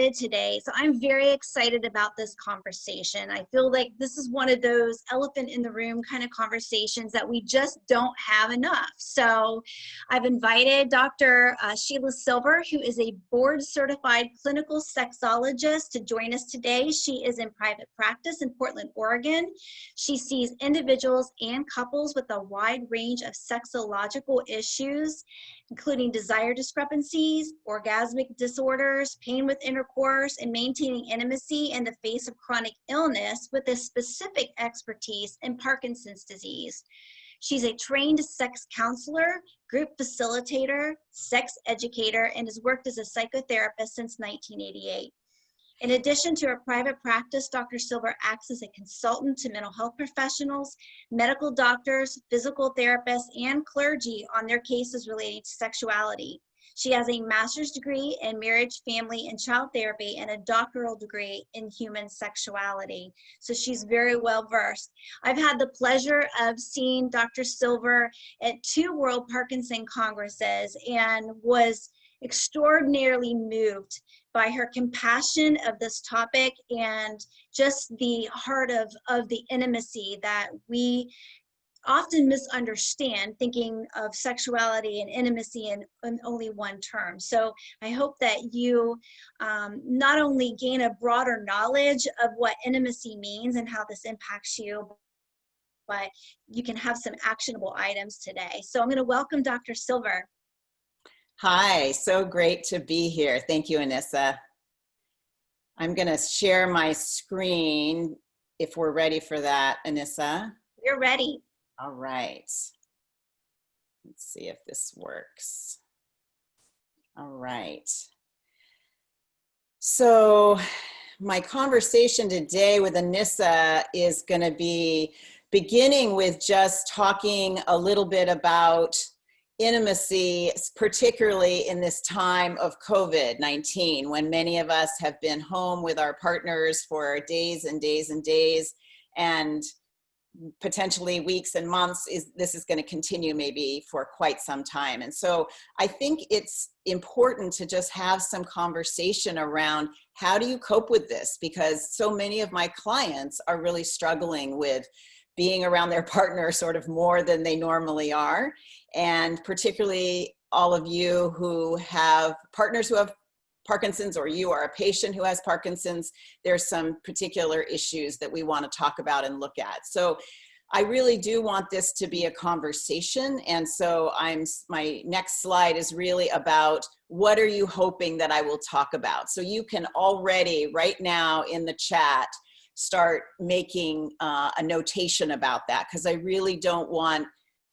today. So I'm very excited about this conversation. I feel like this is one of those elephant in the room kind of conversations that we just don't have enough. So I've invited Dr. Sheila Silver, who is a board certified clinical sexologist, to join us today. She is in private practice in Portland, Oregon. She sees individuals and couples with a wide range of sexological issues, including desire discrepancies, orgasmic disorders, pain with intercourse, and maintaining intimacy in the face of chronic illness, with a specific expertise in Parkinson's disease. She's a trained sex counselor, group facilitator, sex educator, and has worked as a psychotherapist since 1988. In addition to her private practice, Dr. Silver acts as a consultant to mental health professionals, medical doctors, physical therapists, and clergy on their cases relating to sexuality. She has a master's degree in marriage, family, and child therapy, and a doctoral degree in human sexuality. So she's very well versed. I've had the pleasure of seeing Dr. Silver at 2 World Parkinson Congresses and was extraordinarily moved by her compassion of this topic and just the heart of the intimacy that we often misunderstand, thinking of sexuality and intimacy in only one term. So I hope that you not only gain a broader knowledge of what intimacy means and how this impacts you, but you can have some actionable items today. So I'm going to welcome Dr. Silver. Hi, so great to be here. Thank you, Anissa. I'm going to share my screen if we're ready for that, Anissa. We're ready. All right. Let's see if this works. All right. So my conversation today with Anissa is going to be beginning with just talking a little bit about intimacy, particularly in this time of COVID-19, when many of us have been home with our partners for days and days and days, and potentially weeks and months. This is going to continue maybe for quite some time. And so I think it's important to just have some conversation around how do you cope with this, because so many of my clients are really struggling with being around their partner sort of more than they normally are. And particularly all of you who have partners who have Parkinson's, or you are a patient who has Parkinson's, there's some particular issues that we want to talk about and look at. So I really do want this to be a conversation. And so my next slide is really about what are you hoping that I will talk about? So you can already right now in the chat start making a notation about that, because I really don't want,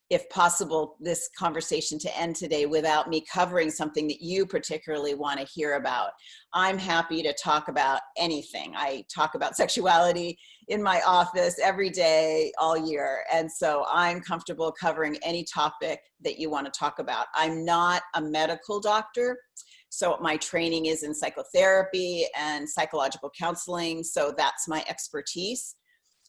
if possible, this conversation to end today without me covering something that you particularly want to hear about. I'm happy to talk about anything. I talk about sexuality in my office every day, all year. And so I'm comfortable covering any topic that you want to talk about. I'm not a medical doctor. So my training is in psychotherapy and psychological counseling. So that's my expertise.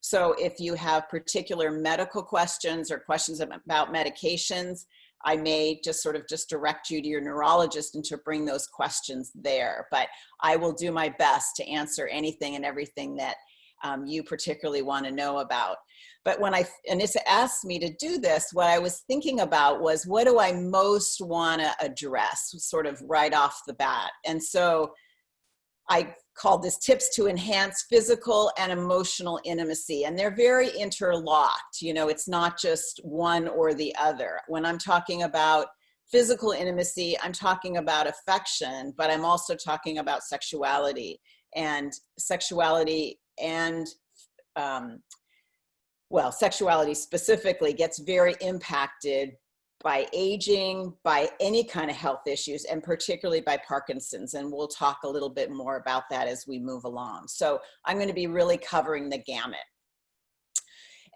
So if you have particular medical questions or questions about medications, I may just direct you to your neurologist and to bring those questions there. But I will do my best to answer anything and everything that you particularly want to know about. But when Anissa asked me to do this, what I was thinking about was, what do I most want to address sort of right off the bat? And so I called this tips to enhance physical and emotional intimacy. And they're very interlocked. You know, it's not just one or the other. When I'm talking about physical intimacy, I'm talking about affection, but I'm also talking about sexuality. And sexuality sexuality specifically gets very impacted by aging, by any kind of health issues, and particularly by Parkinson's. And we'll talk a little bit more about that as we move along. So I'm going to be really covering the gamut.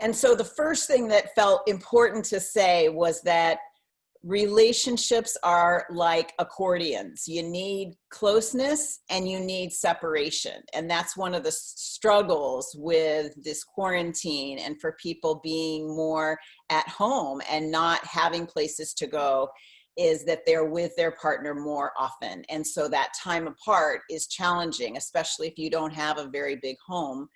And so the first thing that felt important to say was that relationships are like accordions. You need closeness and you need separation. And that's one of the struggles with this quarantine and for people being more at home and not having places to go is that they're with their partner more often. And so that time apart is challenging, especially if you don't have a very big home.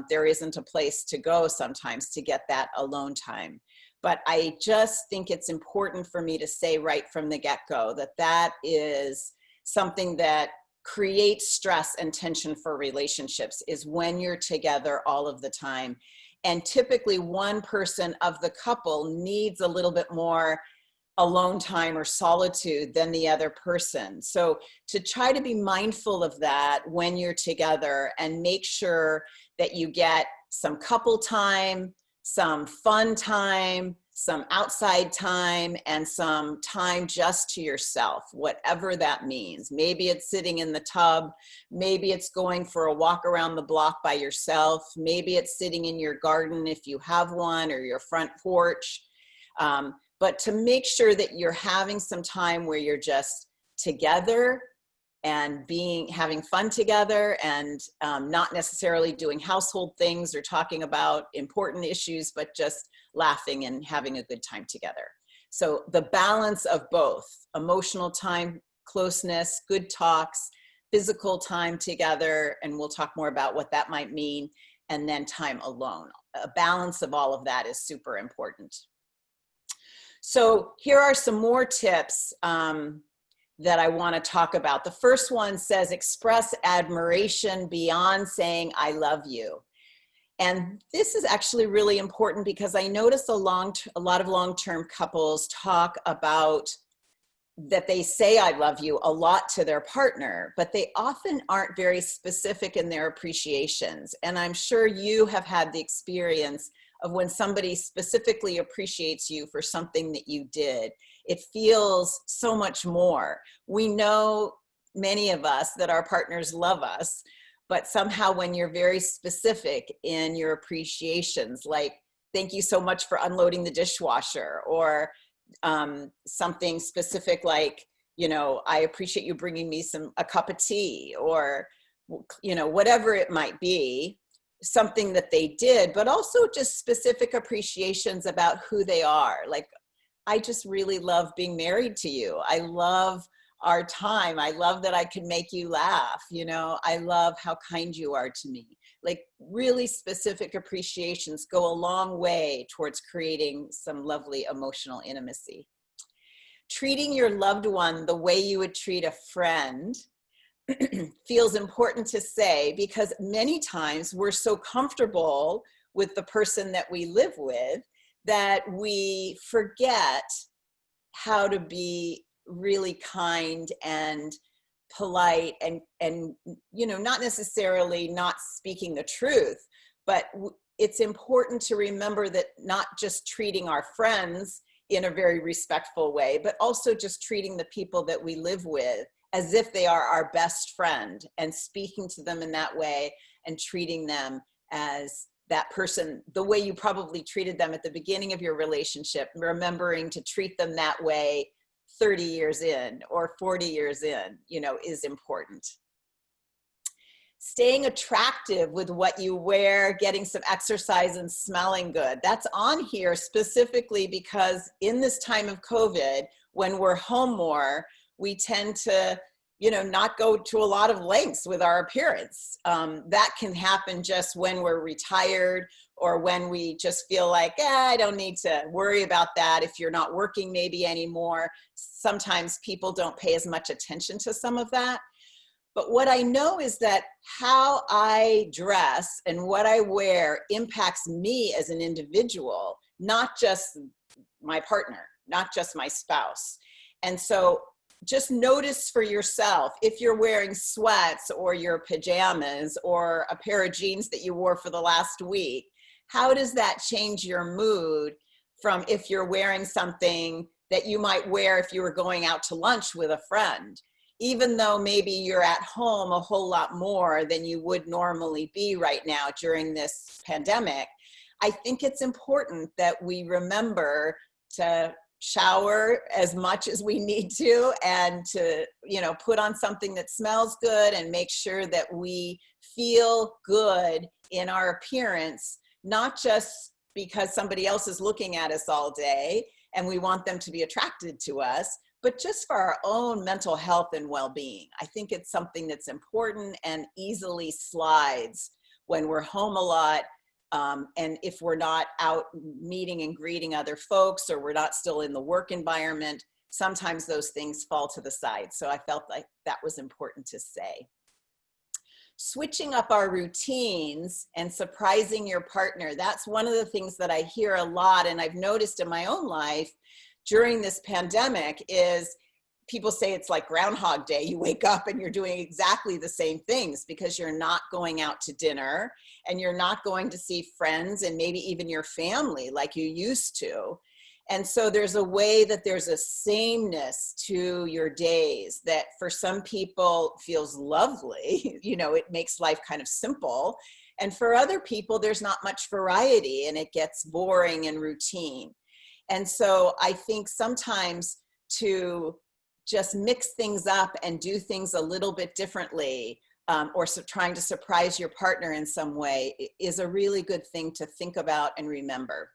There isn't a place to go sometimes to get that alone time. But I just think it's important for me to say right from the get-go that that is something that creates stress and tension for relationships, is when you're together all of the time. And typically one person of the couple needs a little bit more alone time or solitude than the other person. So to try to be mindful of that when you're together, and make sure that you get some couple time, some fun time, some outside time, and some time just to yourself, whatever that means. Maybe it's sitting in the tub, maybe it's going for a walk around the block by yourself, maybe it's sitting in your garden if you have one, or your front porch. But to make sure that you're having some time where you're just together and having fun together, and not necessarily doing household things or talking about important issues, but just laughing and having a good time together. So the balance of both emotional time, closeness, good talks, physical time together, and we'll talk more about what that might mean, and then time alone. A balance of all of that is super important. So here are some more tips that I want to talk about. The first one says, express admiration beyond saying, I love you. And this is actually really important, because I notice a lot of long-term couples talk about that they say, I love you a lot to their partner, but they often aren't very specific in their appreciations. And I'm sure you have had the experience of when somebody specifically appreciates you for something that you did, it feels so much more. We know, many of us, that our partners love us, but somehow when you're very specific in your appreciations, like, thank you so much for unloading the dishwasher, or something specific like, I appreciate you bringing me a cup of tea, or, whatever it might be, something that they did, but also just specific appreciations about who they are. Like, I just really love being married to you. I love our time. I love that I can make you laugh. I love how kind you are to me. Like, really specific appreciations go a long way towards creating some lovely emotional intimacy. Treating your loved one the way you would treat a friend feels important to say, because many times we're so comfortable with the person that we live with that we forget how to be really kind and polite, and not necessarily not speaking the truth, but it's important to remember that not just treating our friends in a very respectful way, but also just treating the people that we live with as if they are our best friend, and speaking to them in that way, and treating them as that person the way you probably treated them at the beginning of your relationship, remembering to treat them that way 30 years in or 40 years in, is important. Staying attractive with what you wear, getting some exercise, and smelling good. That's on here specifically because in this time of COVID, when we're home more, we tend to, not go to a lot of lengths with our appearance. That can happen just when we're retired, or when we just feel like, I don't need to worry about that. If you're not working maybe anymore, sometimes people don't pay as much attention to some of that. But what I know is that how I dress and what I wear impacts me as an individual, not just my partner, not just my spouse. And so just notice for yourself, if you're wearing sweats or your pajamas or a pair of jeans that you wore for the last week, how does that change your mood from if you're wearing something that you might wear if you were going out to lunch with a friend? Even though maybe you're at home a whole lot more than you would normally be right now during this pandemic, I think it's important that we remember to shower as much as we need to, and to, put on something that smells good, and make sure that we feel good in our appearance, not just because somebody else is looking at us all day, and we want them to be attracted to us, but just for our own mental health and well-being. I think it's something that's important and easily slides when we're home a lot. And if we're not out meeting and greeting other folks, or we're not still in the work environment, sometimes those things fall to the side. So I felt like that was important to say. Switching up our routines and surprising your partner. That's one of the things that I hear a lot, and I've noticed in my own life during this pandemic, is people say it's like Groundhog Day. You wake up and you're doing exactly the same things because you're not going out to dinner and you're not going to see friends and maybe even your family like you used to. And so there's a way that there's a sameness to your days that for some people feels lovely. You know, it makes life kind of simple. And for other people, there's not much variety and it gets boring and routine. And so I think sometimes to just mix things up and do things a little bit differently, or trying to surprise your partner in some way, is a really good thing to think about and remember.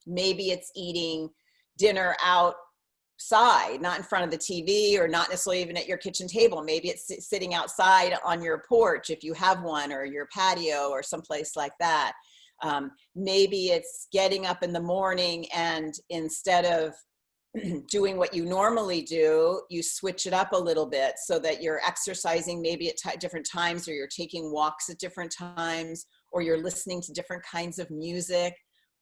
Maybe it's eating dinner outside, not in front of the TV, or not necessarily even at your kitchen table. Maybe it's sitting outside on your porch if you have one, or your patio, or someplace like that. Maybe it's getting up in the morning and instead of doing what you normally do, you switch it up a little bit so that you're exercising maybe at different times, or you're taking walks at different times, or you're listening to different kinds of music,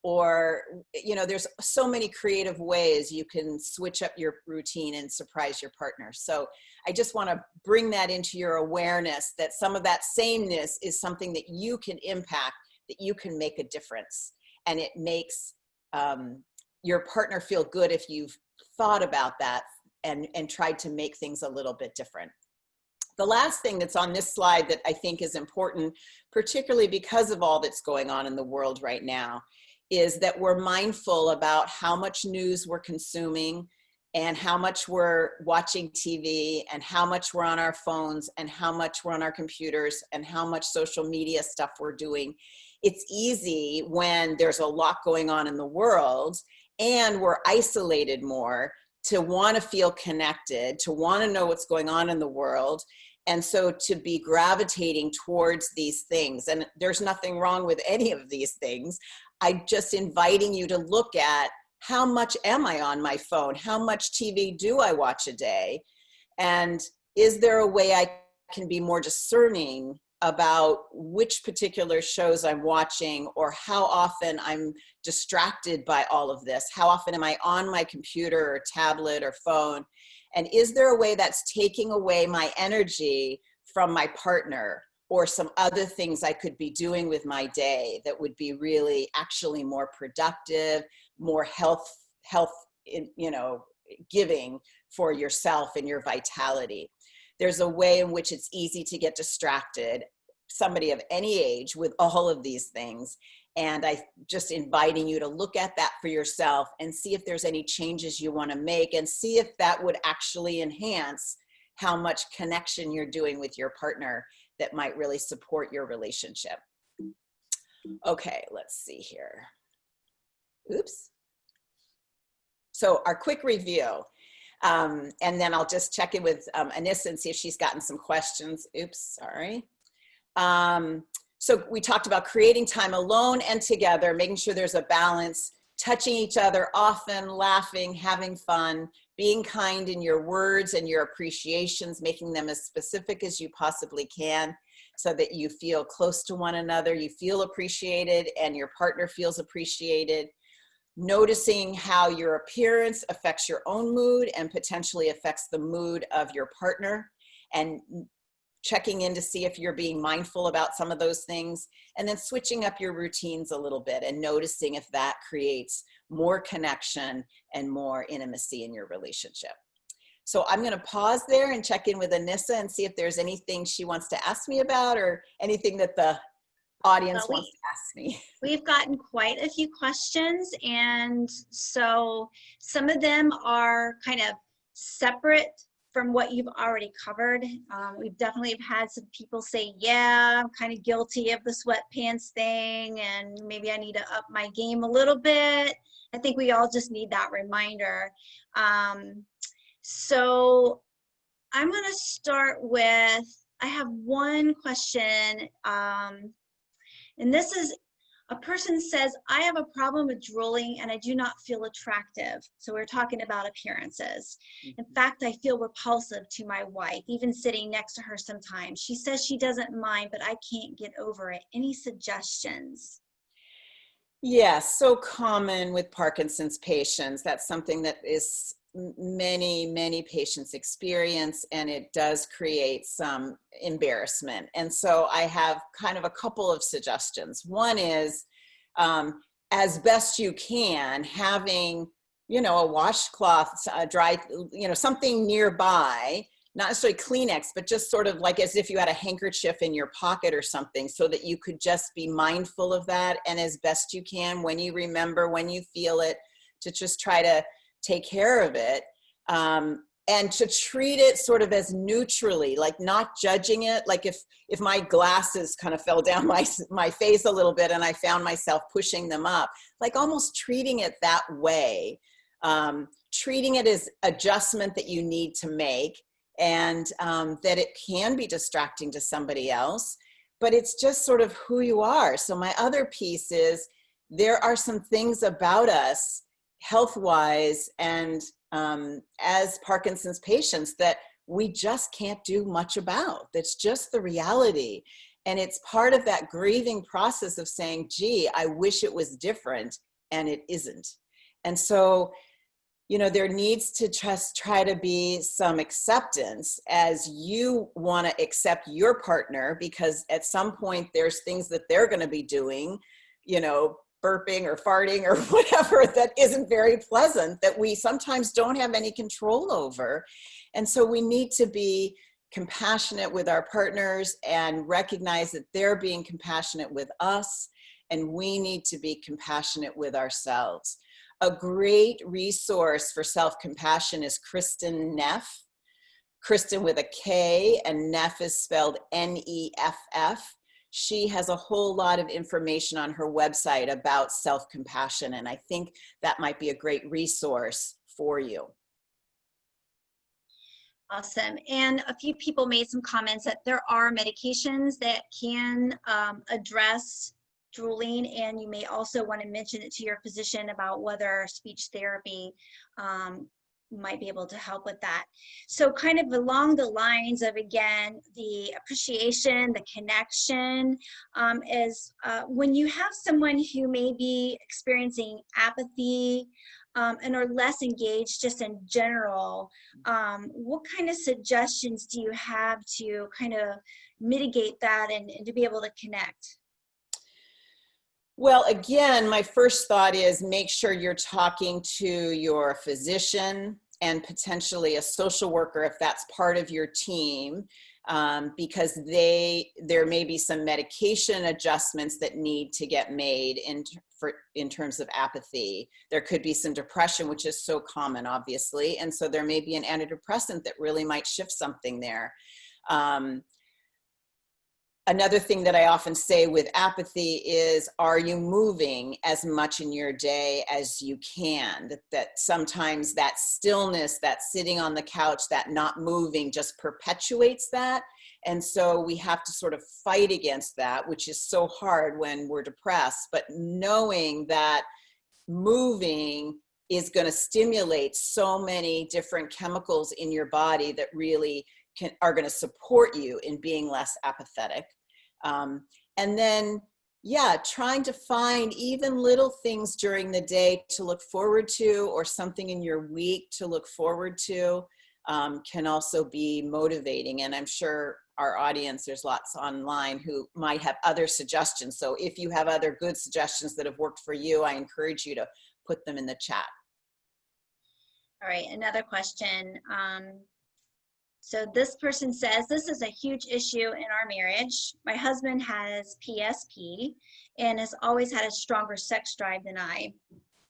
or, you know, there's so many creative ways you can switch up your routine and surprise your partner. So I just want to bring that into your awareness that some of that sameness is something that you can impact, that you can make a difference. And it makes your partner feel good if you've thought about that and tried to make things a little bit different. The last thing that's on this slide that I think is important, particularly because of all that's going on in the world right now, is that we're mindful about how much news we're consuming and how much we're watching TV and how much we're on our phones and how much we're on our computers and how much social media stuff we're doing. It's easy when there's a lot going on in the world and we're isolated more to want to feel connected, to want to know what's going on in the world. And so to be gravitating towards these things, and there's nothing wrong with any of these things. I'm just inviting you to look at how much am I on my phone? How much TV do I watch a day? And is there a way I can be more discerning about which particular shows I'm watching, or how often I'm distracted by all of this? How often am I on my computer or tablet or phone? And is there a way that's taking away my energy from my partner, or some other things I could be doing with my day that would be really actually more productive, more health, you know, giving for yourself and your vitality? There's a way in which it's easy to get distracted, somebody of any age, with all of these things. And I just inviting you to look at that for yourself and see if there's any changes you want to make, and see if that would actually enhance how much connection you're doing with your partner that might really support your relationship. Okay, let's see here. Oops. So our quick review, and then I'll just check in with Anissa and see if she's gotten some questions. Oops, sorry. So we talked about creating time alone and together, making sure there's a balance, touching each other often, laughing, having fun, being kind in your words and your appreciations, making them as specific as you possibly can so that you feel close to one another, you feel appreciated, and your partner feels appreciated. Noticing how your appearance affects your own mood and potentially affects the mood of your partner, and checking in to see if you're being mindful about some of those things, and then switching up your routines a little bit and noticing if that creates more connection and more intimacy in your relationship. So I'm going to pause there and check in with Anissa and see if there's anything she wants to ask me about, or anything that the audience wants to ask me. We've gotten quite a few questions, and so some of them are kind of separate from what you've already covered. We've definitely had some people say, yeah, I'm kind of guilty of the sweatpants thing, and maybe I need to up my game a little bit. I think we all just need that reminder. So I'm going to start with, I have one question. And this is, a person says, I have a problem with drooling and I do not feel attractive. So we're talking about appearances. In fact, I feel repulsive to my wife, even sitting next to her sometimes. She says she doesn't mind, but I can't get over it. Any suggestions? Yes, so common with Parkinson's patients. That's something that is many patients experience, and it does create some embarrassment. And so I have kind of a couple of suggestions. One is, as best you can, having, a washcloth, dry, something nearby, not necessarily Kleenex, but just sort of like as if you had a handkerchief in your pocket or something, so that you could just be mindful of that. And as best you can, when you remember, when you feel it, to just try to take care of it, and to treat it sort of as neutrally, like not judging it. Like if my glasses kind of fell down my face a little bit and I found myself pushing them up, like almost treating it that way, treating it as adjustment that you need to make, and that it can be distracting to somebody else, but it's just sort of who you are. So my other piece is, there are some things about us health-wise and as Parkinson's patients that we just can't do much about. That's just the reality. And it's part of that grieving process of saying, gee, I wish it was different, and it isn't. And so, there needs to just try to be some acceptance as you want to accept your partner, because at some point there's things that they're going to be doing, burping or farting or whatever, that isn't very pleasant, that we sometimes don't have any control over. And so we need to be compassionate with our partners and recognize that they're being compassionate with us, and we need to be compassionate with ourselves. A great resource for self-compassion is Kristen Neff. Kristen with a K, and Neff is spelled N-E-F-F. She has a whole lot of information on her website about self-compassion, and I think that might be a great resource for you. Awesome. And a few people made some comments that there are medications that can address drooling, and you may also want to mention it to your physician about whether speech therapy might be able to help with that. So kind of along the lines of, again, the appreciation, the connection, is when you have someone who may be experiencing apathy and are less engaged just in general, what kind of suggestions do you have to kind of mitigate that and to be able to connect? Well, again, my first thought is make sure you're talking to your physician and potentially a social worker if that's part of your team, because there may be some medication adjustments that need to get made in terms of apathy. There could be some depression, which is so common, obviously, and so there may be an antidepressant that really might shift something there. Another thing that I often say with apathy is, are you moving as much in your day as you can? That sometimes that stillness, that sitting on the couch, that not moving just perpetuates that. And so we have to sort of fight against that, which is so hard when we're depressed. But knowing that moving is going to stimulate so many different chemicals in your body that really are going to support you in being less apathetic. And then, trying to find even little things during the day to look forward to, or something in your week to look forward to, can also be motivating. And I'm sure our audience, there's lots online who might have other suggestions. So if you have other good suggestions that have worked for you, I encourage you to put them in the chat. All right, another question. So this person says, this is a huge issue in our marriage. My husband has PSP and has always had a stronger sex drive than I.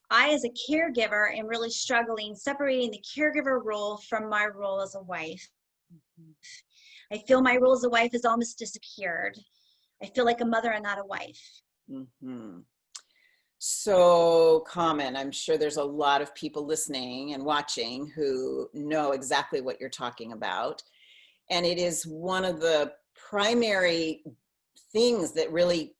As a caregiver, am really struggling separating the caregiver role from my role as a wife. I feel my role as a wife has almost disappeared. I feel like a mother and not a wife. so common. I'm sure there's a lot of people listening and watching who know exactly what you're talking about. And it is one of the primary things that really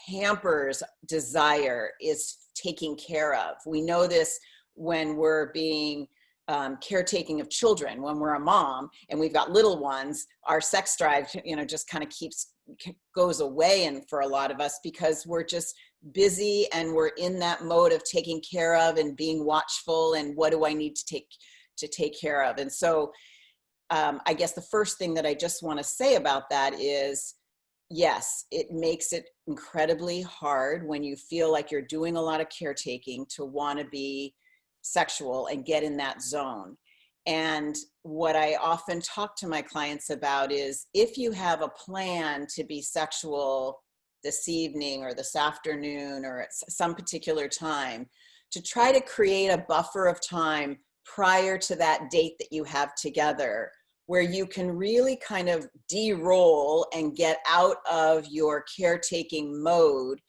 hampers desire is taking care of. We know this when we're being caretaking of children. When we're a mom and we've got little ones, our sex drive, just kind of goes away. And for a lot of us, because we're just busy and we're in that mode of taking care of and being watchful and what do I need to take care of. And so I guess the first thing that I just want to say about that is, yes, it makes it incredibly hard when you feel like you're doing a lot of caretaking to want to be sexual and get in that zone. And what I often talk to my clients about is, if you have a plan to be sexual this evening or this afternoon or at some particular time, to try to create a buffer of time prior to that date that you have together, where you can really kind of de-roll and get out of your caretaking mode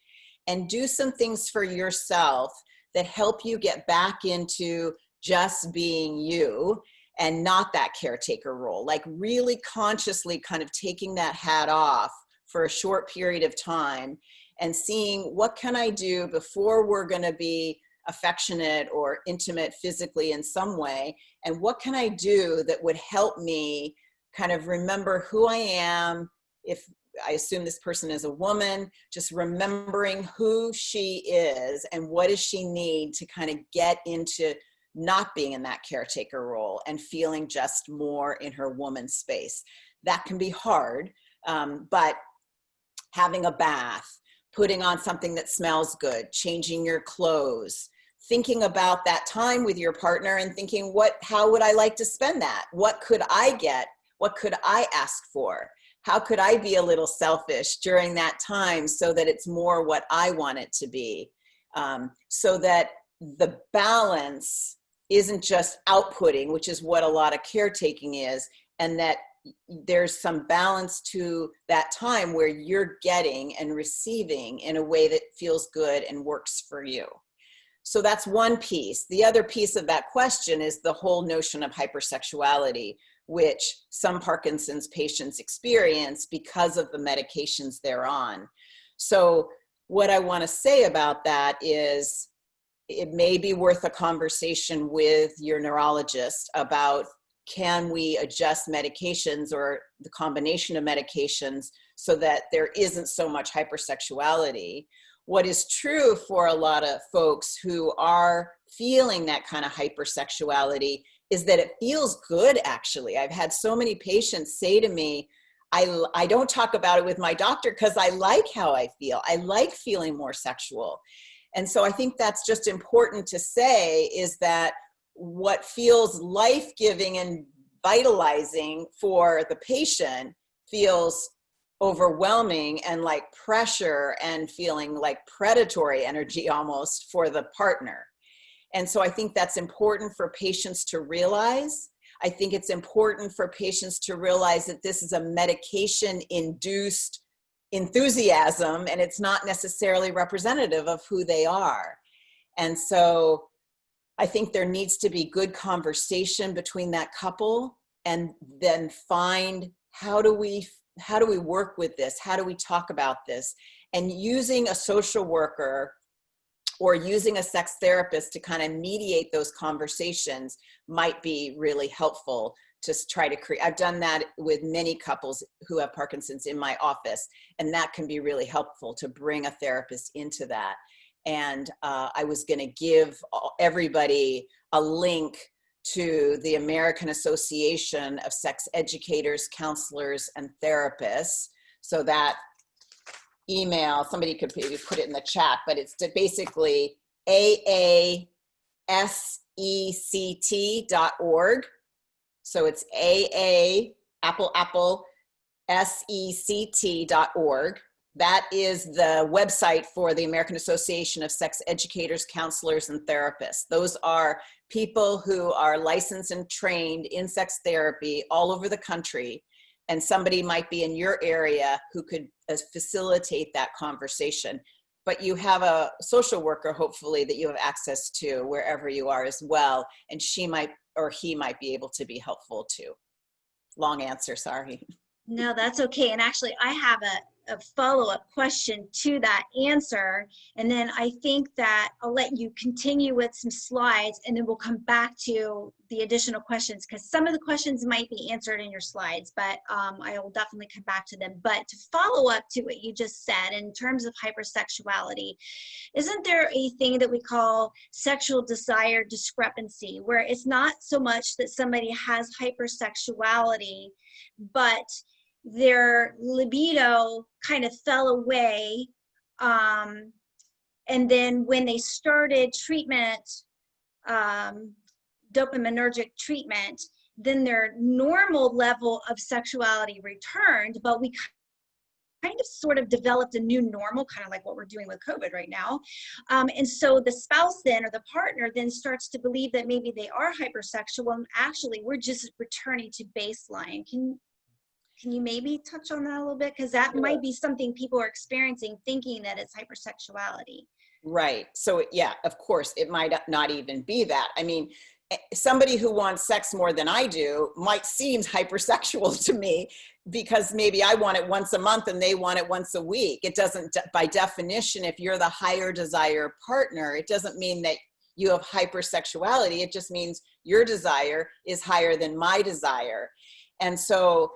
and do some things for yourself that help you get back into just being you and not that caretaker role. Like really consciously kind of taking that hat off for a short period of time and seeing, what can I do before we're going to be affectionate or intimate physically in some way, and what can I do that would help me kind of remember who I am. If I assume this person is a woman, just remembering who she is and what does she need to kind of get into not being in that caretaker role and feeling just more in her woman space. That can be hard, but having a bath, putting on something that smells good, changing your clothes, thinking about that time with your partner and thinking, how would I like to spend that? What could I get? What could I ask for? How could I be a little selfish during that time so that it's more what I want it to be? So that the balance isn't just outputting, which is what a lot of caretaking is, and that there's some balance to that time where you're getting and receiving in a way that feels good and works for you. So that's one piece. The other piece of that question is the whole notion of hypersexuality, which some Parkinson's patients experience because of the medications they're on. So what I want to say about that is, it may be worth a conversation with your neurologist about, can we adjust medications or the combination of medications so that there isn't so much hypersexuality. What is true for a lot of folks who are feeling that kind of hypersexuality is that it feels good, actually. I've had so many patients say to me, I don't talk about it with my doctor because I like how I feel. I like feeling more sexual. And so I think that's just important to say, is that what feels life-giving and vitalizing for the patient feels overwhelming and like pressure and feeling like predatory energy almost for the partner. And so I think that's important for patients to realize. I think it's important for patients to realize that this is a medication-induced enthusiasm and it's not necessarily representative of who they are. And so I think there needs to be good conversation between that couple, and then find, how do we work with this? How do we talk about this? And using a social worker or using a sex therapist to kind of mediate those conversations might be really helpful to try to create. I've done that with many couples who have Parkinson's in my office, and that can be really helpful to bring a therapist into that. And I was going to give everybody a link to the American Association of Sex Educators, Counselors, and Therapists. So that email, somebody could maybe put it in the chat, but it's basically aasect.org. So it's sect.org. That is the website for the American Association of Sex Educators, Counselors, and Therapists. Those are people who are licensed and trained in sex therapy all over the country. And somebody might be in your area who could facilitate that conversation. but you have a social worker, hopefully, that you have access to wherever you are as well. And she might, or he might be able to be helpful too. Long answer, sorry. No, that's okay. And actually, I have a follow-up question to that answer. And then I think that I'll let you continue with some slides, and then we'll come back to the additional questions, because some of the questions might be answered in your slides, but I will definitely come back to them. But to follow up to what you just said in terms of hypersexuality, isn't there a thing that we call sexual desire discrepancy, where it's not so much that somebody has hypersexuality, but their libido kind of fell away, and then when they started treatment, dopaminergic treatment, then their normal level of sexuality returned, but we kind of sort of developed a new normal, kind of like what we're doing with COVID right now. And so the spouse then, or the partner then, starts to believe that maybe they are hypersexual, and actually we're just returning to baseline. Can you maybe touch on that a little bit? Because that might be something people are experiencing, thinking that it's hypersexuality. Right. So yeah, of course, it might not even be that. I mean, somebody who wants sex more than I do might seem hypersexual to me, because maybe I want it once a month and they want it once a week. It doesn't, by definition, if you're the higher desire partner, it doesn't mean that you have hypersexuality. It just means your desire is higher than my desire. And so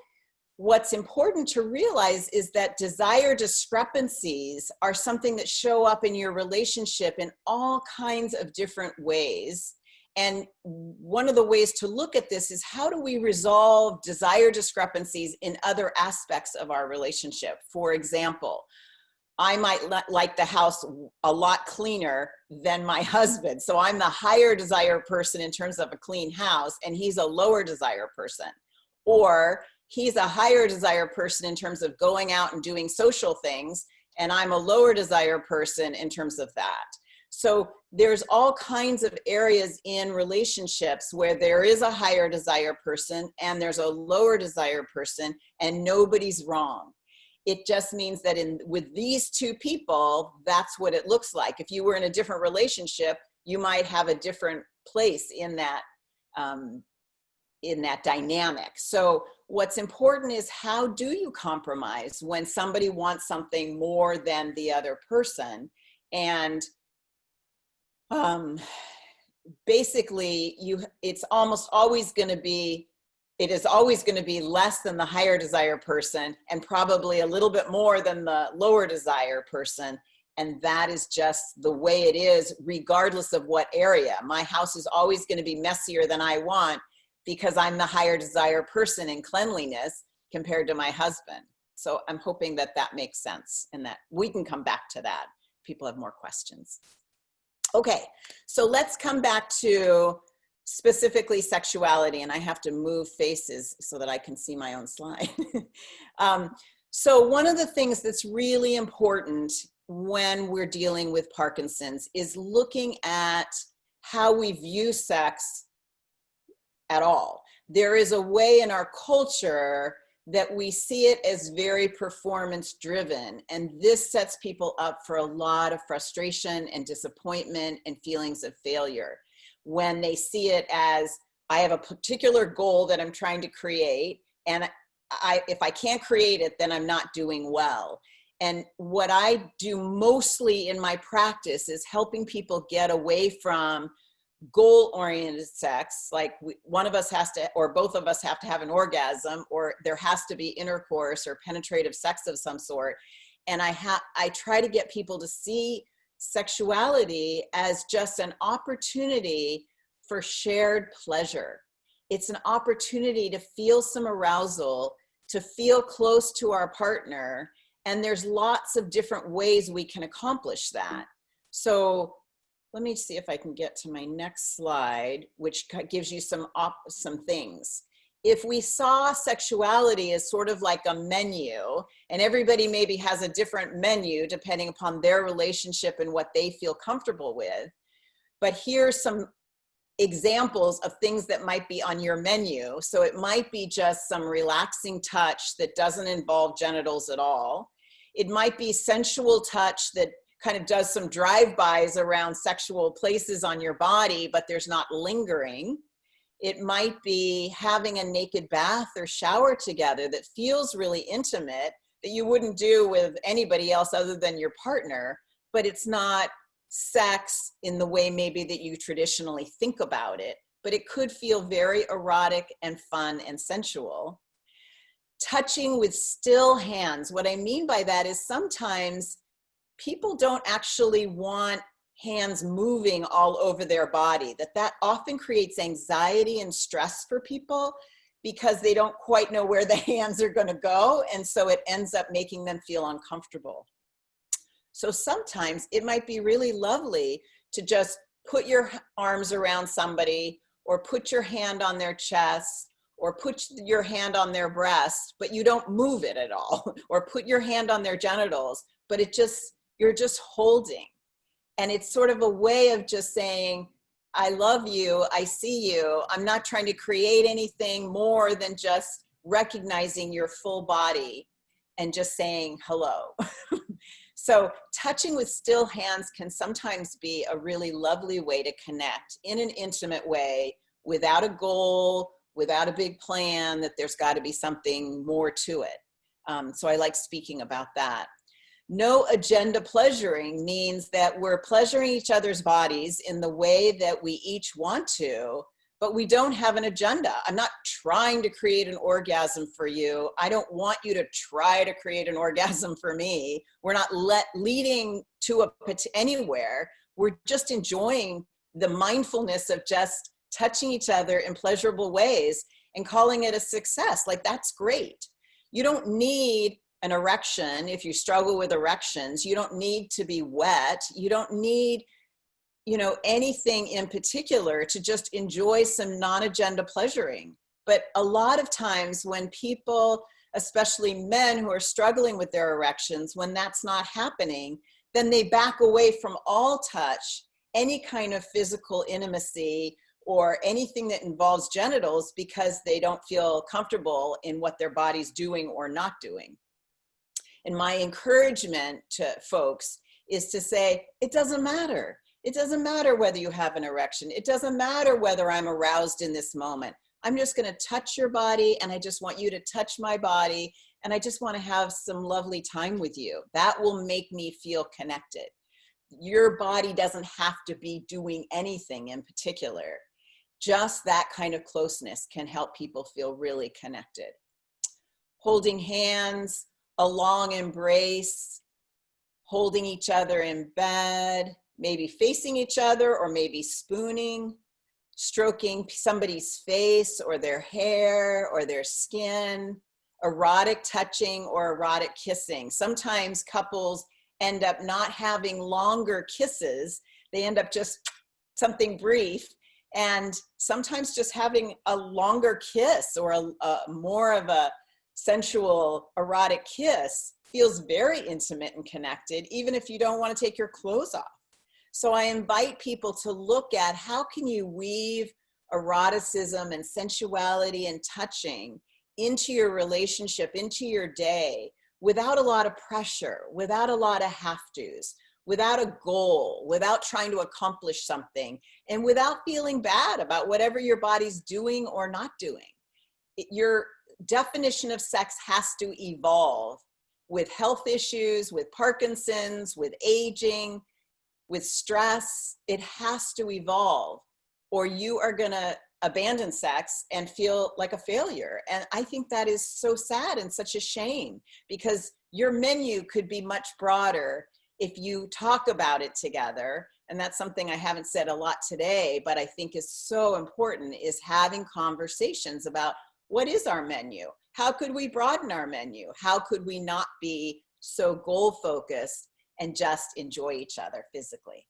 what's important to realize is that desire discrepancies are something that show up in your relationship in all kinds of different ways. And one of the ways to look at this is, how do we resolve desire discrepancies in other aspects of our relationship? For example, I might like the house a lot cleaner than my husband. So I'm the higher desire person in terms of a clean house, and he's a lower desire person. Or he's a higher desire person in terms of going out and doing social things, and I'm a lower desire person in terms of that. So there's all kinds of areas in relationships where there is a higher desire person and there's a lower desire person, and nobody's wrong. It just means that with these two people, that's what it looks like. If you were in a different relationship, you might have a different place in that dynamic. So what's important is, how do you compromise when somebody wants something more than the other person? And basically, it's always going to be less than the higher desire person, and probably a little bit more than the lower desire person. And that is just the way it is, regardless of what area. My house is always going to be messier than I want, because I'm the higher desire person in cleanliness compared to my husband. So I'm hoping that that makes sense, and that we can come back to that. People have more questions. Okay, so let's come back to specifically sexuality, and I have to move faces so that I can see my own slide. So one of the things that's really important when we're dealing with Parkinson's is looking at how we view sex at all. There is a way in our culture that we see it as very performance driven, and this sets people up for a lot of frustration and disappointment and feelings of failure when they see it as, I have a particular goal that I'm trying to create, and if I can't create it, then I'm not doing well. And what I do mostly in my practice is helping people get away from goal-oriented sex, like one of us has to, or both of us have to have an orgasm, or there has to be intercourse or penetrative sex of some sort. And I try to get people to see sexuality as just an opportunity for shared pleasure. It's an opportunity to feel some arousal, to feel close to our partner, and there's lots of different ways we can accomplish that. So let me see if I can get to my next slide, which gives you some things. If we saw sexuality as sort of like a menu, and everybody maybe has a different menu depending upon their relationship and what they feel comfortable with, but here's some examples of things that might be on your menu. So it might be just some relaxing touch that doesn't involve genitals at all. It might be sensual touch that kind of does some drive-bys around sexual places on your body, but there's not lingering. It might be having a naked bath or shower together that feels really intimate, that you wouldn't do with anybody else other than your partner, but it's not sex in the way maybe that you traditionally think about it, but it could feel very erotic and fun and sensual. Touching with still hands. What I mean by that is sometimes people don't actually want hands moving all over their body, that often creates anxiety and stress for people because they don't quite know where the hands are going to go, and so it ends up making them feel uncomfortable. So sometimes it might be really lovely to just put your arms around somebody, or put your hand on their chest, or put your hand on their breast, but you don't move it at all, or put your hand on their genitals, but you're just holding. And it's sort of a way of just saying, I love you, I see you. I'm not trying to create anything more than just recognizing your full body and just saying hello. So touching with still hands can sometimes be a really lovely way to connect in an intimate way, without a goal, without a big plan, that there's got to be something more to it. So I like speaking about that. No agenda pleasuring means that we're pleasuring each other's bodies in the way that we each want to, but we don't have an agenda. I'm not trying to create an orgasm for you. I don't want you to try to create an orgasm for me. We're not leading to anywhere. We're just enjoying the mindfulness of just touching each other in pleasurable ways and calling it a success. Like, that's great. You don't need an erection. If you struggle with erections, you don't need to be wet. You don't need, anything in particular to just enjoy some non-agenda pleasuring. But a lot of times when people, especially men who are struggling with their erections, when that's not happening, then they back away from all touch, any kind of physical intimacy, or anything that involves genitals, because they don't feel comfortable in what their body's doing or not doing. And my encouragement to folks is to say, it doesn't matter. It doesn't matter whether you have an erection. It doesn't matter whether I'm aroused in this moment. I'm just going to touch your body, and I just want you to touch my body, and I just want to have some lovely time with you. That will make me feel connected. Your body doesn't have to be doing anything in particular. Just that kind of closeness can help people feel really connected. Holding hands, a long embrace, holding each other in bed, maybe facing each other, or maybe spooning, stroking somebody's face or their hair or their skin, erotic touching or erotic kissing. Sometimes couples end up not having longer kisses. They end up just something brief, and sometimes just having a longer kiss or a more of a sensual erotic kiss feels very intimate and connected, even if you don't want to take your clothes off. So I invite people to look at how can you weave eroticism and sensuality and touching into your relationship, into your day, without a lot of pressure, without a lot of have-tos, without a goal, without trying to accomplish something, and without feeling bad about whatever your body's doing or not doing. Your definition of sex has to evolve with health issues, with Parkinson's, with aging, with stress. It has to evolve, or you are going to abandon sex and feel like a failure. And I think that is so sad and such a shame, because your menu could be much broader if you talk about it together. And that's something I haven't said a lot today, but I think is so important, is having conversations about what is our menu? How could we broaden our menu? How could we not be so goal focused and just enjoy each other physically?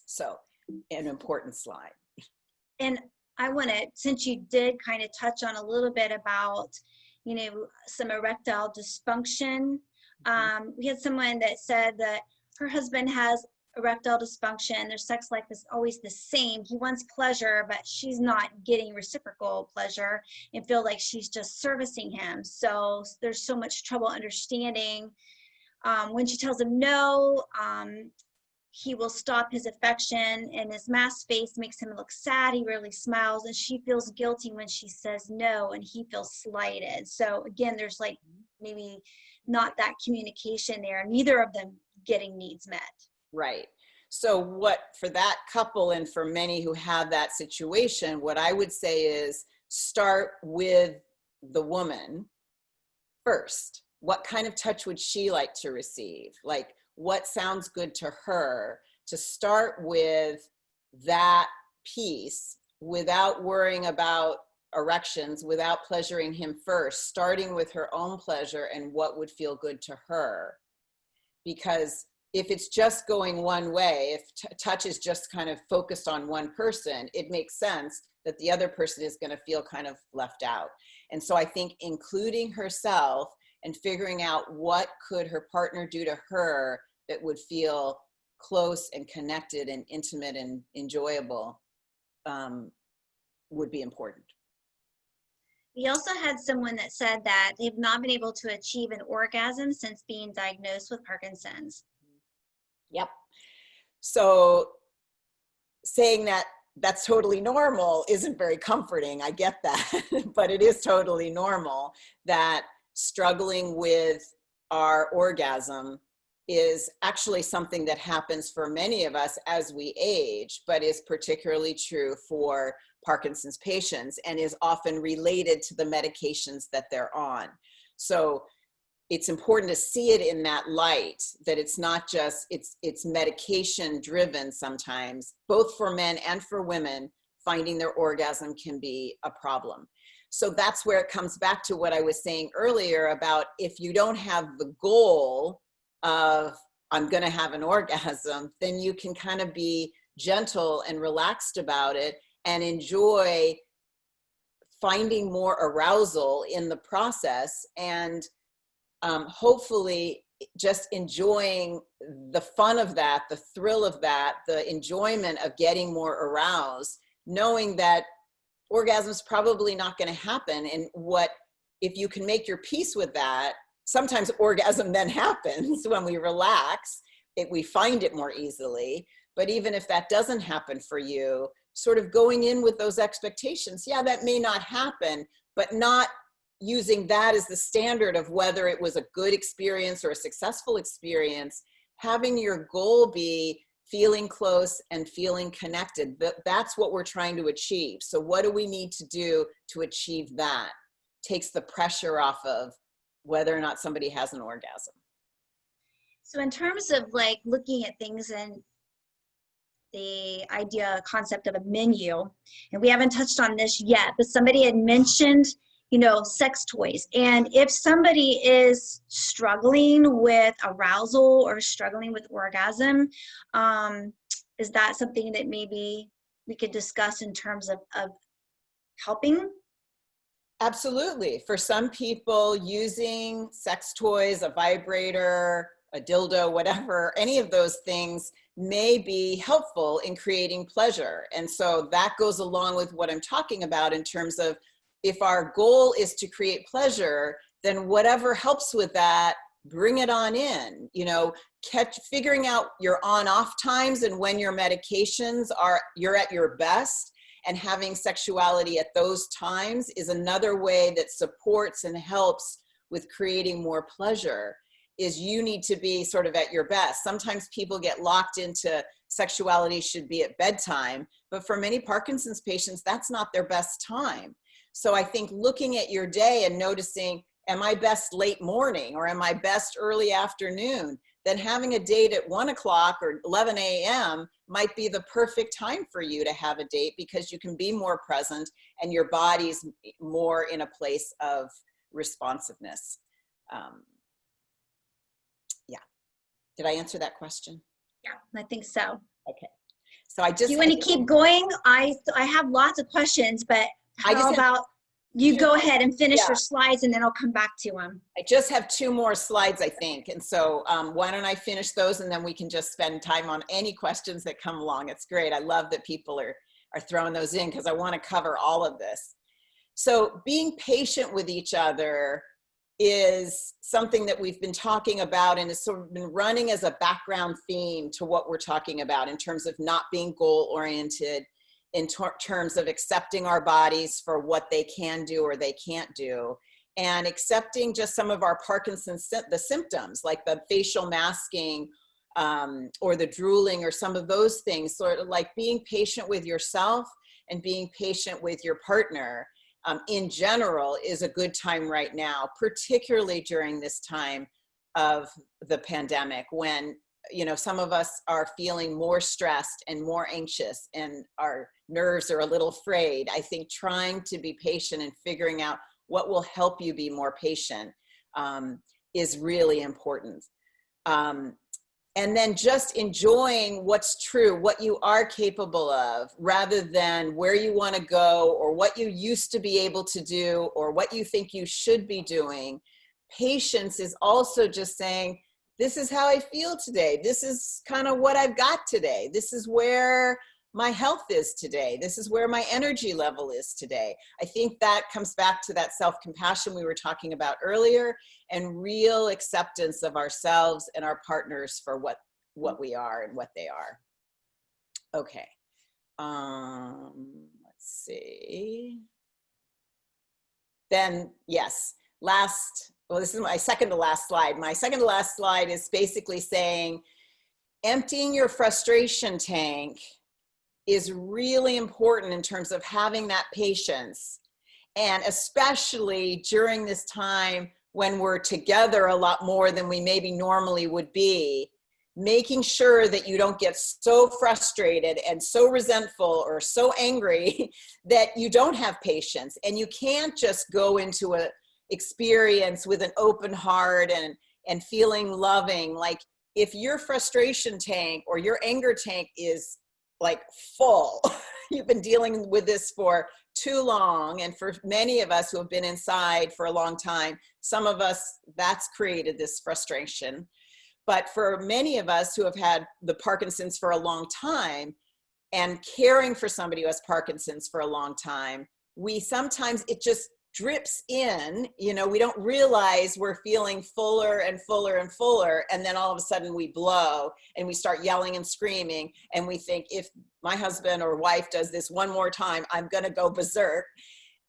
So, an important slide. And I want to, since you did kind of touch on a little bit about, some erectile dysfunction. We had someone that said that her husband has erectile dysfunction. Their sex life is always the same. He wants pleasure, but she's not getting reciprocal pleasure and feel like she's just servicing him. So there's so much trouble understanding When she tells him no, he will stop his affection, and his masked face makes him look sad. He rarely smiles, and she feels guilty when she says no, and he feels slighted. So again, there's like maybe not that communication there, neither of them getting needs met. Right. So what, for that couple and for many who have that situation, what I would say is start with the woman first. What kind of touch would she like to receive? Like, what sounds good to her? To start with that piece without worrying about erections, without pleasuring him first, starting with her own pleasure and what would feel good to her. Because if it's just going one way, if touch is just kind of focused on one person, it makes sense that the other person is going to feel kind of left out. And so I think including herself and figuring out what could her partner do to her that would feel close and connected and intimate and enjoyable would be important. We also had someone that said that they've not been able to achieve an orgasm since being diagnosed with Parkinson's. Yep. So saying that that's totally normal isn't very comforting. I get that, but it is totally normal that struggling with our orgasm is actually something that happens for many of us as we age, but is particularly true for Parkinson's patients and is often related to the medications that they're on. So it's important to see it in that light, that it's not just, it's medication driven sometimes, both for men and for women. Finding their orgasm can be a problem. So that's where it comes back to what I was saying earlier about if you don't have the goal of, I'm going to have an orgasm, then you can kind of be gentle and relaxed about it and enjoy finding more arousal in the process, and hopefully just enjoying the fun of that, the thrill of that, the enjoyment of getting more aroused, knowing that orgasm is probably not going to happen. And what, if you can make your peace with that, sometimes orgasm then happens when we relax, we find it more easily. But even if that doesn't happen for you, sort of going in with those expectations, yeah, that may not happen, but not using that as the standard of whether it was a good experience or a successful experience. Having your goal be feeling close and feeling connected. That's what we're trying to achieve. So what do we need to do to achieve that? Takes the pressure off of whether or not somebody has an orgasm. So in terms of like looking at things and the concept of a menu, and we haven't touched on this yet, but somebody had mentioned, you know, sex toys. And if somebody is struggling with arousal or struggling with orgasm, is that something that maybe we could discuss in terms of helping? Absolutely. For some people, using sex toys, a vibrator, a dildo, whatever, any of those things may be helpful in creating pleasure. And so that goes along with what I'm talking about in terms of, if our goal is to create pleasure, then whatever helps with that, bring it on in. You know, figuring out your on-off times and when your medications you're at your best, and having sexuality at those times is another way that supports and helps with creating more pleasure. Is you need to be sort of at your best. Sometimes people get locked into sexuality should be at bedtime, but for many Parkinson's patients, that's not their best time. So I think looking at your day and noticing, am I best late morning or am I best early afternoon? Then having a date at 1 o'clock or 11 a.m. might be the perfect time for you to have a date, because you can be more present and your body's more in a place of responsiveness. Yeah. Did I answer that question? Yeah, I think so. Okay. So I just— Do you want to keep going? I have lots of questions, but how about you go ahead and finish your slides and then I'll come back to them. I just have 2 more slides, I think. And so why don't I finish those, and then we can just spend time on any questions that come along. It's great. I love that people are throwing those in, because I want to cover all of this. So being patient with each other is something that we've been talking about and has sort of been running as a background theme to what we're talking about in terms of not being goal-oriented, in terms of accepting our bodies for what they can do or they can't do, and accepting just some of our Parkinson's, the symptoms like the facial masking or the drooling or some of those things, sort of like being patient with yourself and being patient with your partner in general is a good time right now, particularly during this time of the pandemic when, you know, some of us are feeling more stressed and more anxious and our nerves are a little frayed. I think trying to be patient and figuring out what will help you be more patient is really important. And then just enjoying what's true, what you are capable of, rather than where you want to go or what you used to be able to do or what you think you should be doing. Patience is also just saying, this is how I feel today. This is kind of what I've got today. This is where my health is today. This is where my energy level is today. I think that comes back to that self-compassion we were talking about earlier and real acceptance of ourselves and our partners for what we are and what they are. Okay. Let's see. Then, yes, well, this is my second to last slide. My second to last slide is basically saying emptying your frustration tank is really important in terms of having that patience. And especially during this time when we're together a lot more than we maybe normally would be, making sure that you don't get so frustrated and so resentful or so angry that you don't have patience. And you can't just go into an experience with an open heart and feeling loving. Like if your frustration tank or your anger tank is like full, you've been dealing with this for too long. And for many of us who have been inside for a long time, some of us, that's created this frustration. But for many of us who have had the Parkinson's for a long time and caring for somebody who has Parkinson's for a long time, we sometimes, it just drips in, you know, we don't realize we're feeling fuller and fuller and fuller. And then all of a sudden we blow and we start yelling and screaming. And we think if my husband or wife does this one more time, I'm going to go berserk.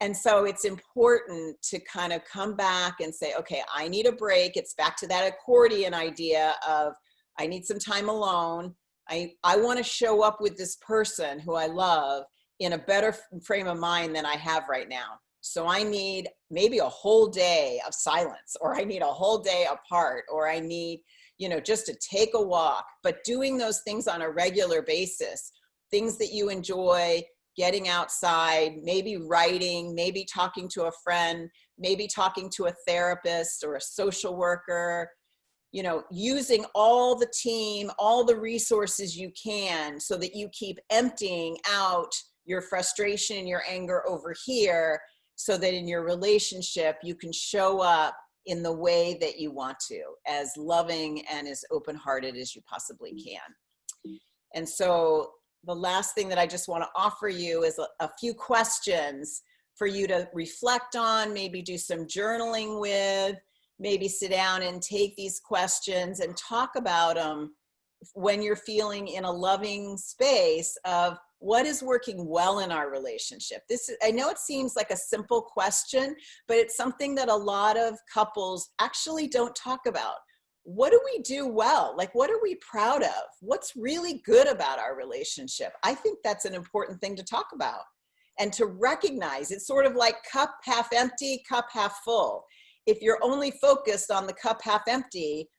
And so it's important to kind of come back and say, okay, I need a break. It's back to that accordion idea of I need some time alone. I want to show up with this person who I love in a better frame of mind than I have right now. So I need maybe a whole day of silence, or I need a whole day apart, or I need, you know, just to take a walk. But doing those things on a regular basis, things that you enjoy, getting outside, maybe writing, maybe talking to a friend, maybe talking to a therapist or a social worker, you know, using all the team, all the resources you can so that you keep emptying out your frustration and your anger over here, so that in your relationship, you can show up in the way that you want to, as loving and as open-hearted as you possibly can. And so the last thing that I just want to offer you is a few questions for you to reflect on, maybe do some journaling with, maybe sit down and take these questions and talk about them when you're feeling in a loving space of what is working well in our relationship. I know it seems like a simple question, but it's something that a lot of couples actually don't talk about. What do we do well? Like, what are we proud of? What's really good about our relationship? I think that's an important thing to talk about and to recognize. It's sort of like cup half empty, cup half full. If you're only focused on the cup half empty,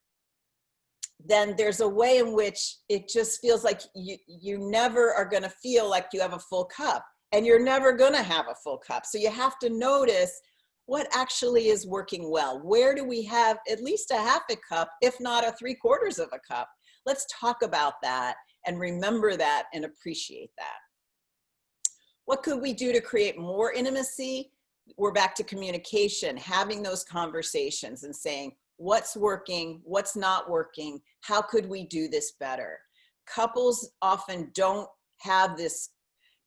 then there's a way in which it just feels like you never are going to feel like you have a full cup, and you're never going to have a full cup. So you have to notice what actually is working well. Where do we have at least a half a cup, if not a 3/4 of a cup? Let's talk about that and remember that and appreciate that. What could we do to create more intimacy? We're back to communication, having those conversations and saying, what's working, what's not working, how could we do this better? Couples often don't have this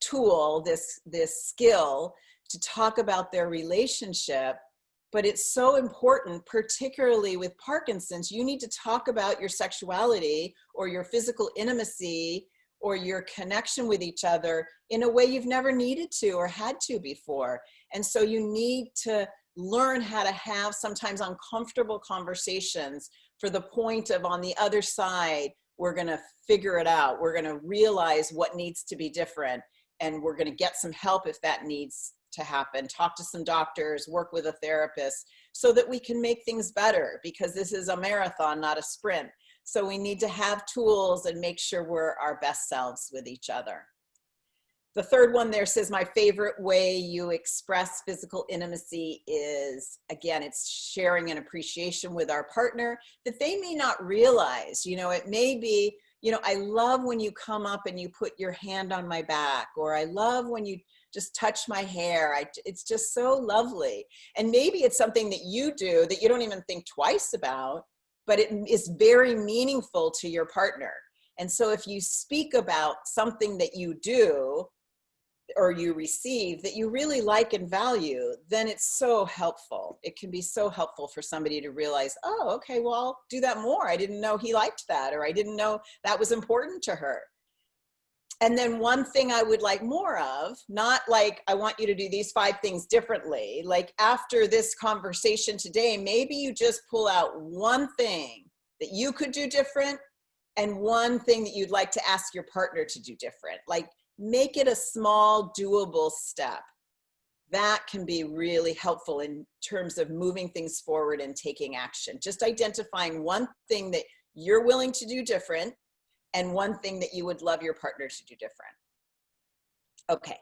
tool, this skill to talk about their relationship But it's so important, particularly with Parkinson's. You need to talk about your sexuality or your physical intimacy or your connection with each other in a way you've never needed to or had to before. And so you need to learn how to have sometimes uncomfortable conversations for the point of, on the other side, we're going to figure it out. We're going to realize what needs to be different, and we're going to get some help if that needs to happen. Talk to some doctors, work with a therapist, so that we can make things better, because this is a marathon, not a sprint. So we need to have tools and make sure we're our best selves with each other. The third one there says, my favorite way you express physical intimacy is, again, it's sharing an appreciation with our partner that they may not realize. You know, it may be, you know, I love when you come up and you put your hand on my back, or I love when you just touch my hair. It's just so lovely. And maybe it's something that you do that you don't even think twice about, but it is very meaningful to your partner. And so if you speak about something that you do or you receive that you really like and value, then it's so helpful. It can be so helpful for somebody to realize, oh, okay, well, I'll do that more. I didn't know he liked that, or I didn't know that was important to her. And then one thing I would like more of, not like, I want you to do these 5 things differently. Like after this conversation today, maybe you just pull out one thing that you could do different and one thing that you'd like to ask your partner to do different. Like, make it a small, doable step. That can be really helpful in terms of moving things forward and taking action. Just identifying one thing that you're willing to do different and one thing that you would love your partner to do different. Okay.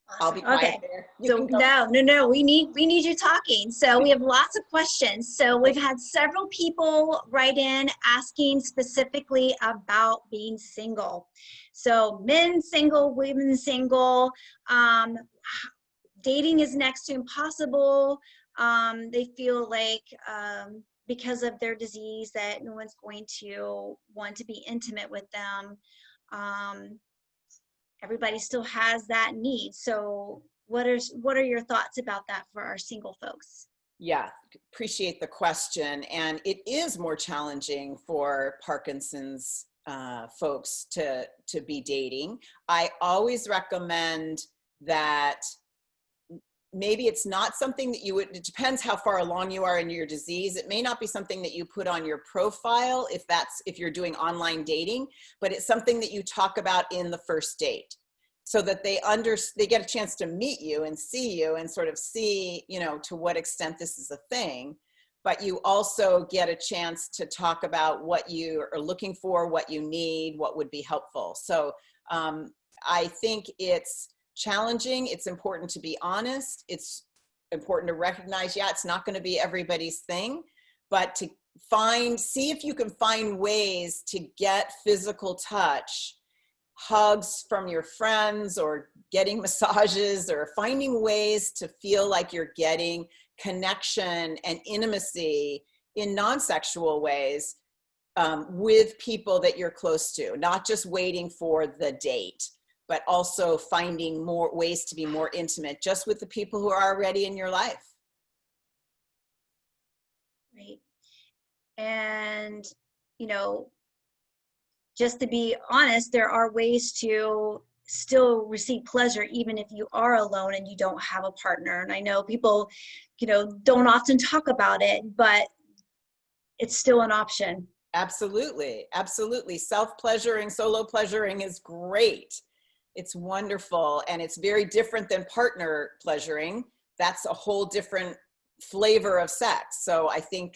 Awesome. I'll be quiet okay. there. So no, we need you talking. So we have lots of questions. So we've had several people write in asking specifically about being single. So men single, women single, dating is next to impossible. They feel like because of their disease that no one's going to want to be intimate with them. Everybody still has that need. So what are your thoughts about that for our single folks? Yeah, appreciate the question. And it is more challenging for Parkinson's folks to be dating. I always recommend that maybe it's not something that you would, it depends how far along you are in your disease. It may not be something that you put on your profile if you're doing online dating, but it's something that you talk about in the first date, so that they get a chance to meet you and see you and sort of see, you know, to what extent this is a thing. But you also get a chance to talk about what you are looking for, what you need, what would be helpful. So I think it's challenging. It's important to be honest. It's important to recognize, yeah, it's not going to be everybody's thing, but to see if you can find ways to get physical touch, hugs from your friends, or getting massages, or finding ways to feel like you're getting connection and intimacy in non-sexual ways with people that you're close to, not just waiting for the date, but also finding more ways to be more intimate just with the people who are already in your life. Right. And, you know, just to be honest, there are ways to still receive pleasure even if you are alone and you don't have a partner. And I know people, you know, don't often talk about it, but it's still an option. Absolutely. Absolutely. Self-pleasuring, solo pleasuring is great. It's wonderful. And it's very different than partner pleasuring. That's a whole different flavor of sex. So I think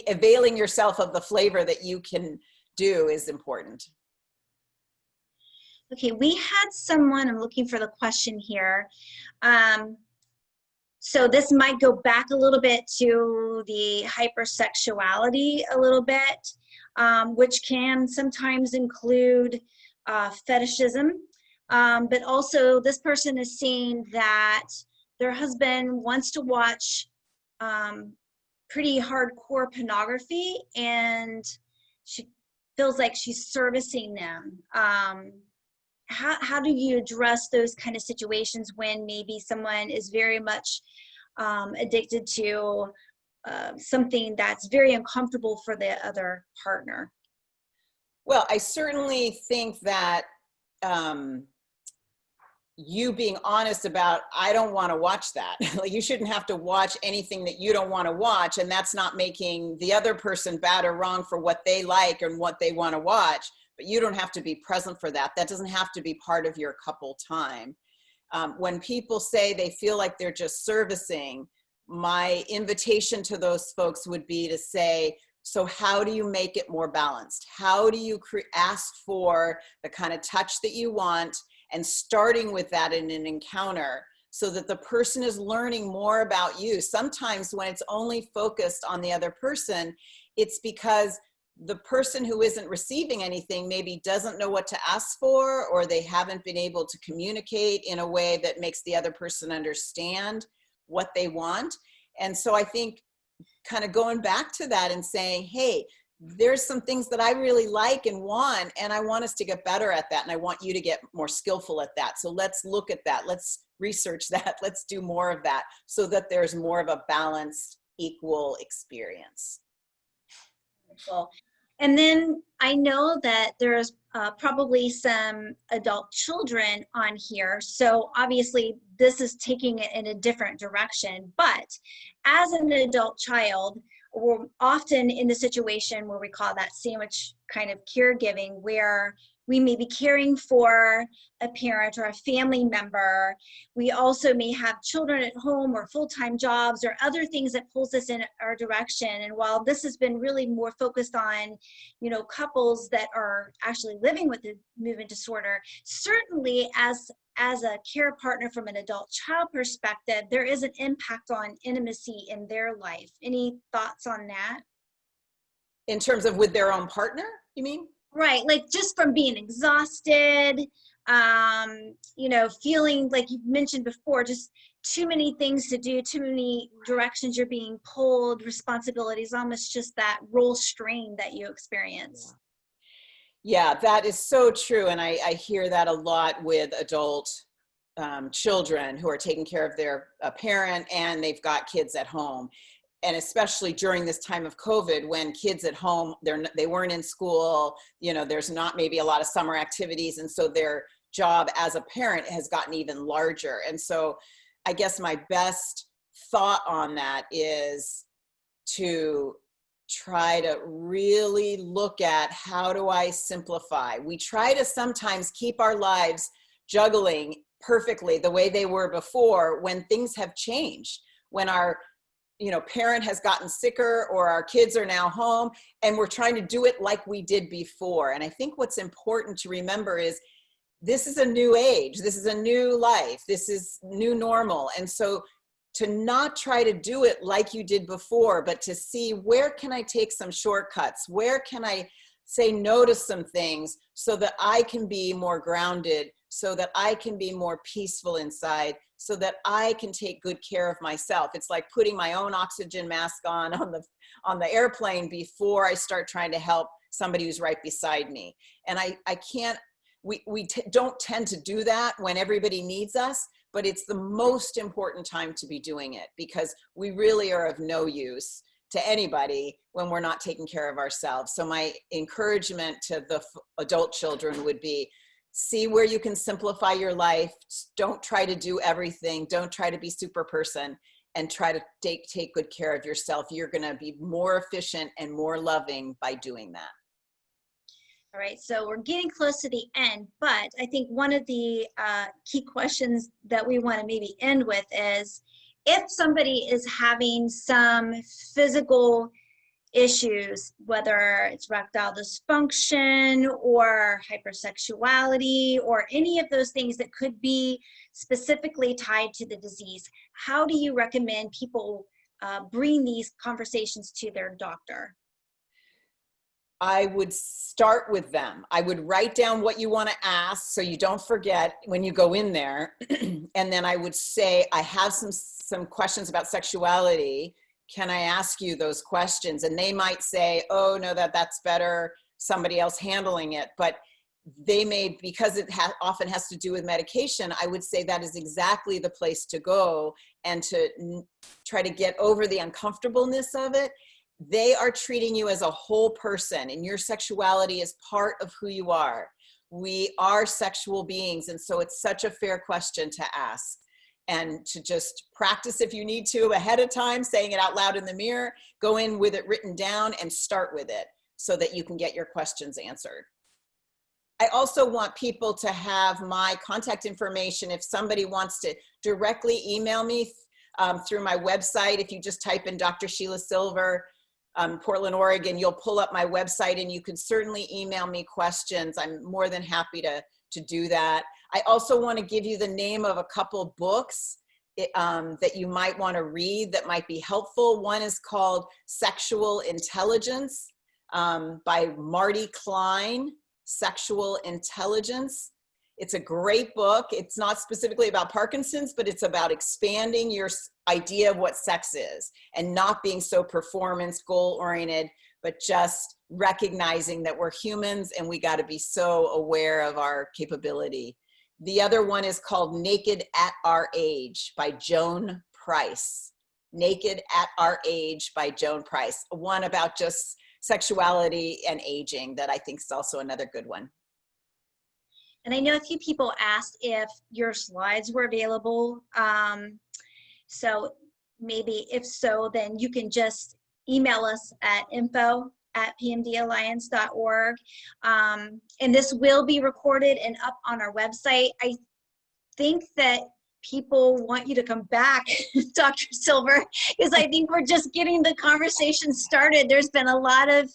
availing yourself of the flavor that you can do is important. Okay, we had someone, I'm looking for the question here. So this might go back a little bit to the hypersexuality a little bit, which can sometimes include fetishism, but also this person is saying that their husband wants to watch pretty hardcore pornography, and she feels like she's servicing them. How do you address those kind of situations when maybe someone is very much addicted to something that's very uncomfortable for the other partner. Well, I certainly think that you being honest about, I don't want to watch that. Like, you shouldn't have to watch anything that you don't want to watch, and that's not making the other person bad or wrong for what they like and what they want to watch, but you don't have to be present for that. That doesn't have to be part of your couple time. When people say they feel like they're just servicing, my invitation to those folks would be to say, so how do you make it more balanced? How do you ask for the kind of touch that you want, and starting with that in an encounter so that the person is learning more about you? Sometimes when it's only focused on the other person, it's because the person who isn't receiving anything maybe doesn't know what to ask for, or they haven't been able to communicate in a way that makes the other person understand what they want. And so I think kind of going back to that and saying, hey, there's some things that I really like and want, and I want us to get better at that, and I want you to get more skillful at that. So let's look at that. Let's research that. Let's do more of that so that there's more of a balanced, equal experience. Cool. And then I know that there's probably some adult children on here. So obviously this is taking it in a different direction. But as an adult child, we're often in the situation where we call that sandwich kind of caregiving, where we may be caring for a parent or a family member. We also may have children at home or full-time jobs or other things that pulls us in our direction. And while this has been really more focused on, couples that are actually living with a movement disorder, certainly as a care partner from an adult child perspective, there is an impact on intimacy in their life. Any thoughts on that? In terms of with their own partner, you mean? Right, like just from being exhausted, feeling like you mentioned before, just too many things to do, too many directions you're being pulled, responsibilities, almost just that role strain that you experience. Yeah, that is so true. And I hear that a lot with adult children who are taking care of their parent and they've got kids at home. And especially during this time of COVID, when kids at home, they weren't in school, there's not maybe a lot of summer activities. And so their job as a parent has gotten even larger. And so I guess my best thought on that is to try to really look at, how do I simplify? We try to sometimes keep our lives juggling perfectly the way they were before, when things have changed, when our parent has gotten sicker or our kids are now home, and we're trying to do it like we did before. And I think what's important to remember is this is a new age. This is a new life. This is new normal. And so to not try to do it like you did before, but to see, where can I take some shortcuts? Where can I say no to some things so that I can be more grounded, so that I can be more peaceful inside, so that I can take good care of myself. It's like putting my own oxygen mask on the airplane before I start trying to help somebody who's right beside me. And we don't tend to do that when everybody needs us, but it's the most important time to be doing it, because we really are of no use to anybody when we're not taking care of ourselves. So my encouragement to the adult children would be, see where you can simplify your life. Don't try to do everything. Don't try to be super person, and try to take good care of yourself. You're going to be more efficient and more loving by doing that. All right, so we're getting close to the end, but I think one of the key questions that we want to maybe end with is, if somebody is having some physical issues, whether it's erectile dysfunction or hypersexuality or any of those things that could be specifically tied to the disease, how do you recommend people bring these conversations to their doctor? I would start with them. I would write down what you want to ask so you don't forget when you go in there. And then I would say, I have some questions about sexuality. Can I ask you those questions? And they might say, oh, no, that's better somebody else handling it. But they may, because it often has to do with medication, I would say that is exactly the place to go and to try to get over the uncomfortableness of it. They are treating you as a whole person, and your sexuality is part of who you are. We are sexual beings, and so it's such a fair question to ask. And to just practice if you need to ahead of time, saying it out loud in the mirror, go in with it written down and start with it so that you can get your questions answered. I also want people to have my contact information. If somebody wants to directly email me through my website, if you just type in Dr. Sheila Silver, Portland, Oregon, you'll pull up my website, and you can certainly email me questions. I'm more than happy to do that. I also want to give you the name of a couple books that you might want to read that might be helpful. One is called Sexual Intelligence by Marty Klein. Sexual Intelligence. It's a great book. It's not specifically about Parkinson's, but it's about expanding your idea of what sex is and not being so performance goal oriented, but just recognizing that we're humans and we got to be so aware of our capability. The other one is called Naked at Our Age by Joan Price. Naked at Our Age by Joan Price. One about just sexuality and aging that I think is also another good one. And I know a few people asked if your slides were available. So maybe if so, then you can just email us at info@pmdalliance.org. And this will be recorded and up on our website. I think that people want you to come back, Dr. Silver, because I think we're just getting the conversation started. There's been a lot of,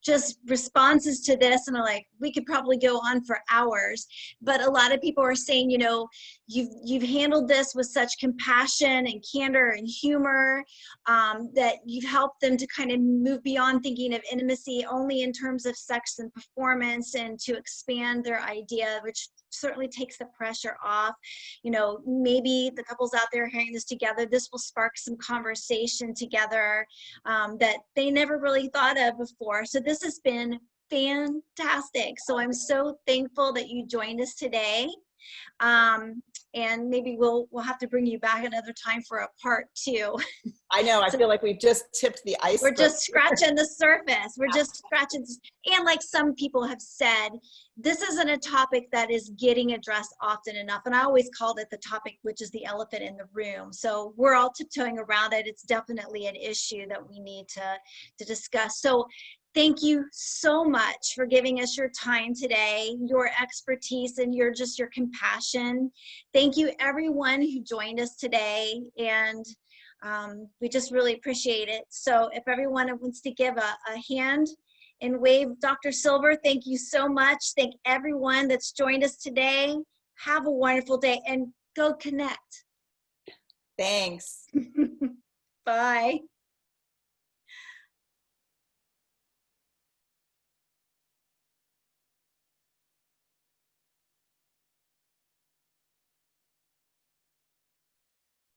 just responses to this, and I'm like, we could probably go on for hours. But a lot of people are saying, you've handled this with such compassion and candor and humor, that you've helped them to kind of move beyond thinking of intimacy only in terms of sex and performance, and to expand their idea, which certainly takes the pressure off. Maybe the couples out there hearing this together, this will spark some conversation together that they never really thought of before. So this has been fantastic. So I'm so thankful that you joined us today. And maybe we'll have to bring you back another time for a part 2. I know, I feel like we've just tipped the iceberg. We're just scratching the surface. We're just scratching. And like some people have said, this isn't a topic that is getting addressed often enough. And I always called it the topic, which is the elephant in the room. So we're all tiptoeing around it. It's definitely an issue that we need to discuss. So thank you so much for giving us your time today, your expertise, and your compassion. Thank you everyone who joined us today, and we just really appreciate it. So if everyone wants to give a hand and wave Dr. Silver, thank you so much. Thank everyone that's joined us today. Have a wonderful day and go connect. Thanks. Bye.